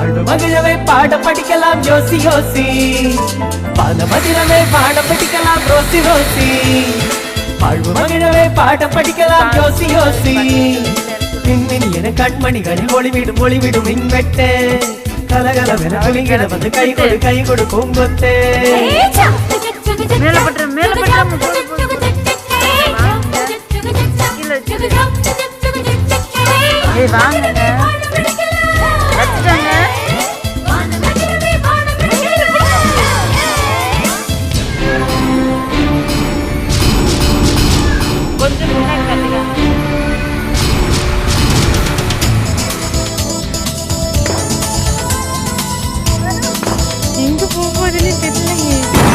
வாழ்வு மகிழவே பாட படிக்கலாம் யோசி யோசி, பல மதிரவே பாட படிக்கலாம் ரோசி ரோசி. வாழ்வு மகிழவே பாட படிக்கலாம் யோசி யோசி. மின்மினி என கண்மணிகளில் ஒளிவிடும் ஒளிவிடும் மின்வெட்டு, கலகலவென குளிங்கிட வந்து கை கொடு பூங்கொத்தே. வாங்க கொஞ்சம் எங்க போகுதுன்னு தெரியலையே.